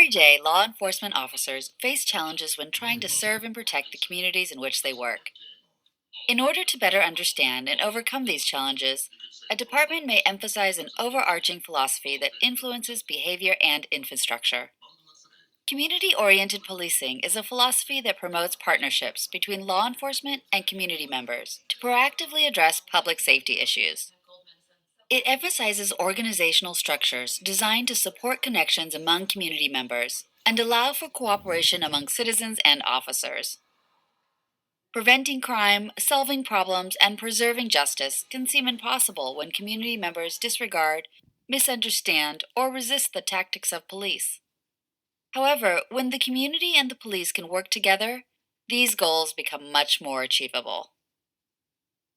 Every day, law enforcement officers face challenges when trying to serve and protect the communities in which they work. In order to better understand and overcome these challenges, a department may emphasize an overarching philosophy that influences behavior and infrastructure. Community oriented policing is a philosophy that promotes partnerships between law enforcement and community members to proactively address public safety issues. It emphasizes organizational structures designed to support connections among community members and allow for cooperation among citizens and officers. Preventing crime, solving problems, and preserving justice can seem impossible when community members disregard, misunderstand, or resist the tactics of police. However, when the community and the police can work together, these goals become much more achievable.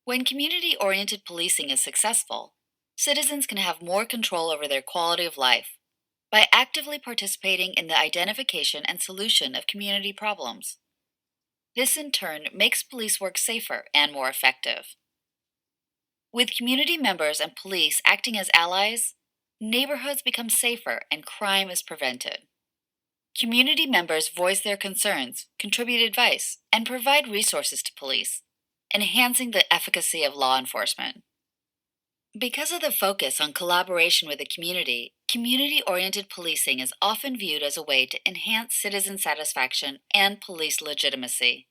When community oriented policing is successful, citizens can have more control over their quality of life by actively participating in the identification and solution of community problems. This in turn makes police work safer and more effective. With community members and police acting as allies, neighborhoods become safer and crime is prevented. Community members voice their concerns, contribute advice, and provide resources to police, enhancing the efficacy of law enforcement. Because of the focus on collaboration with the community, community oriented policing is often viewed as a way to enhance citizen satisfaction and police legitimacy.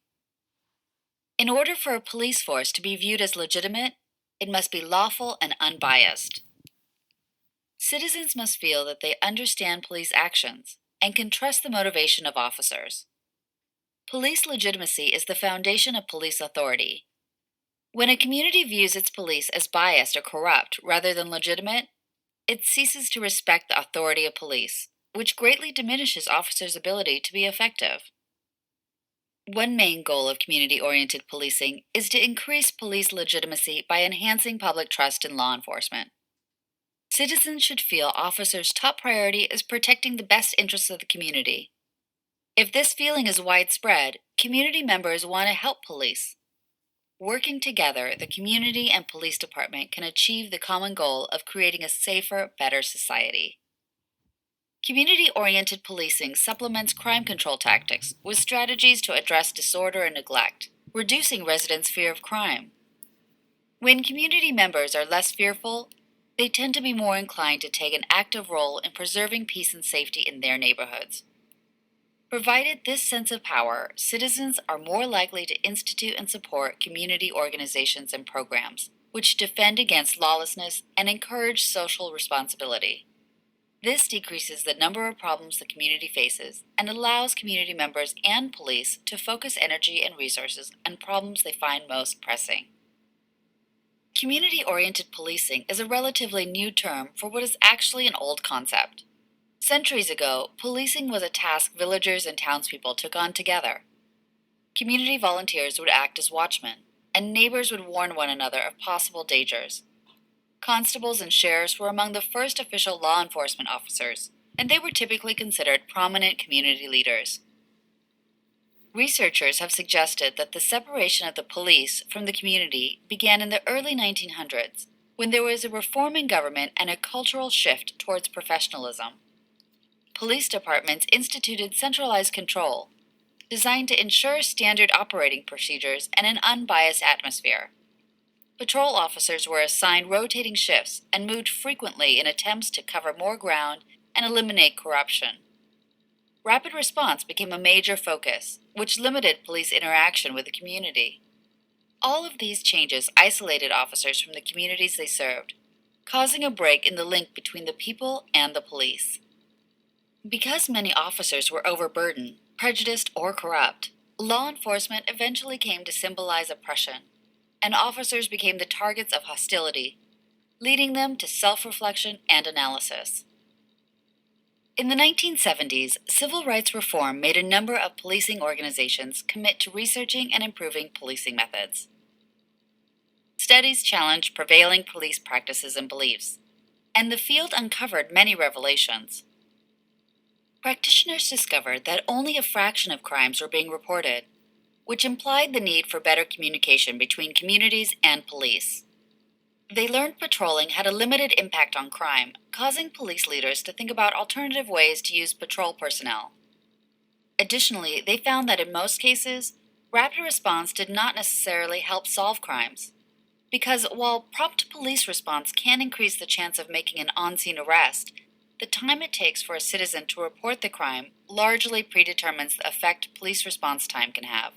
In order for a police force to be viewed as legitimate, it must be lawful and unbiased. Citizens must feel that they understand police actions and can trust the motivation of officers. Police legitimacy is the foundation of police authority. When a community views its police as biased or corrupt rather than legitimate, it ceases to respect the authority of police, which greatly diminishes officers' ability to be effective. One main goal of community oriented policing is to increase police legitimacy by enhancing public trust in law enforcement. Citizens should feel officers' top priority is protecting the best interests of the community. If this feeling is widespread, community members want to help police. Working together, the community and police department can achieve the common goal of creating a safer, better society. Community oriented policing supplements crime control tactics with strategies to address disorder and neglect, reducing residents' fear of crime. When community members are less fearful, they tend to be more inclined to take an active role in preserving peace and safety in their neighborhoods. Provided this sense of power, citizens are more likely to institute and support community organizations and programs, which defend against lawlessness and encourage social responsibility. This decreases the number of problems the community faces and allows community members and police to focus energy and resources on problems they find most pressing. Community-oriented policing is a relatively new term for what is actually an old concept. Centuries ago, policing was a task villagers and townspeople took on together. Community volunteers would act as watchmen, and neighbors would warn one another of possible dangers. Constables and sheriffs were among the first official law enforcement officers, and they were typically considered prominent community leaders. Researchers have suggested that the separation of the police from the community began in the early 1900s, when there was a reform in government and a cultural shift towards professionalism. Police departments instituted centralized control, designed to ensure standard operating procedures and an unbiased atmosphere. Patrol officers were assigned rotating shifts and moved frequently in attempts to cover more ground and eliminate corruption. Rapid response became a major focus, which limited police interaction with the community. All of these changes isolated officers from the communities they served, causing a break in the link between the people and the police. Because many officers were overburdened, prejudiced, or corrupt, law enforcement eventually came to symbolize oppression, and officers became the targets of hostility, leading them to self-reflection and analysis. In the 1970s, civil rights reform made a number of policing organizations commit to researching and improving policing methods. Studies challenged prevailing police practices and beliefs, and the field uncovered many revelations. Practitioners discovered that only a fraction of crimes were being reported, which implied the need for better communication between communities and police. They learned patrolling had a limited impact on crime, causing police leaders to think about alternative ways to use patrol personnel. Additionally, they found that in most cases, rapid response did not necessarily help solve crimes. Because while prompt police response can increase the chance of making an on-scene arrest, the time it takes for a citizen to report the crime largely predetermines the effect police response time can have.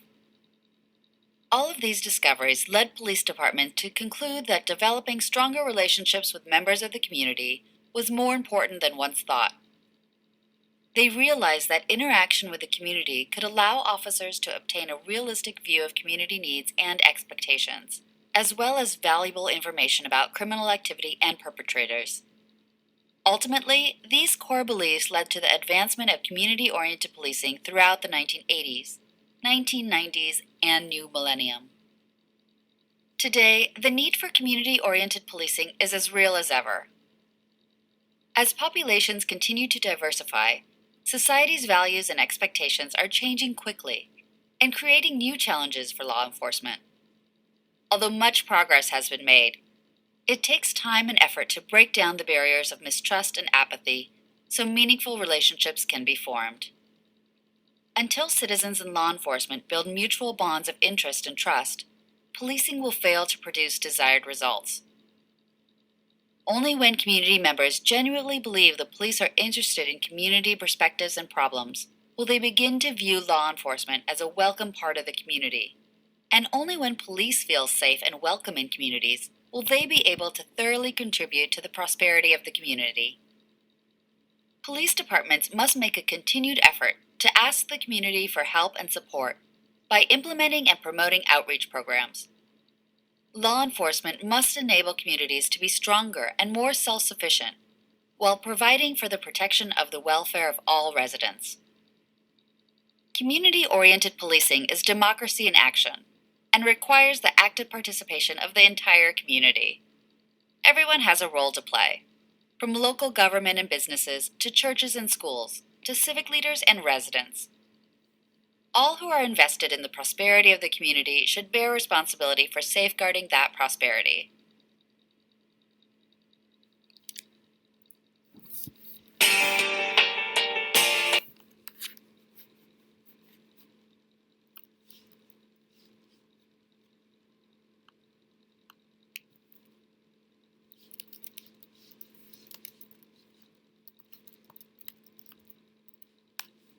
All of these discoveries led police departments to conclude that developing stronger relationships with members of the community was more important than once thought. They realized that interaction with the community could allow officers to obtain a realistic view of community needs and expectations, as well as valuable information about criminal activity and perpetrators. Ultimately, these core beliefs led to the advancement of community-oriented policing throughout the 1980s, 1990s, and new millennium. Today, the need for community-oriented policing is as real as ever. As populations continue to diversify, society's values and expectations are changing quickly and creating new challenges for law enforcement. Although much progress has been made, it takes time and effort to break down the barriers of mistrust and apathy so meaningful relationships can be formed. Until citizens and law enforcement build mutual bonds of interest and trust, policing will fail to produce desired results. Only when community members genuinely believe the police are interested in community perspectives and problems will they begin to view law enforcement as a welcome part of the community. And only when police feel safe and welcome in communities will they be able to thoroughly contribute to the prosperity of the community. Police departments must make a continued effort to ask the community for help and support by implementing and promoting outreach programs. Law enforcement must enable communities to be stronger and more self-sufficient while providing for the protection of the welfare of all residents. Community-oriented policing is democracy in action and requires the active participation of the entire community. Everyone has a role to play, from local government and businesses to churches and schools to civic leaders and residents. All who are invested in the prosperity of the community should bear responsibility for safeguarding that prosperity.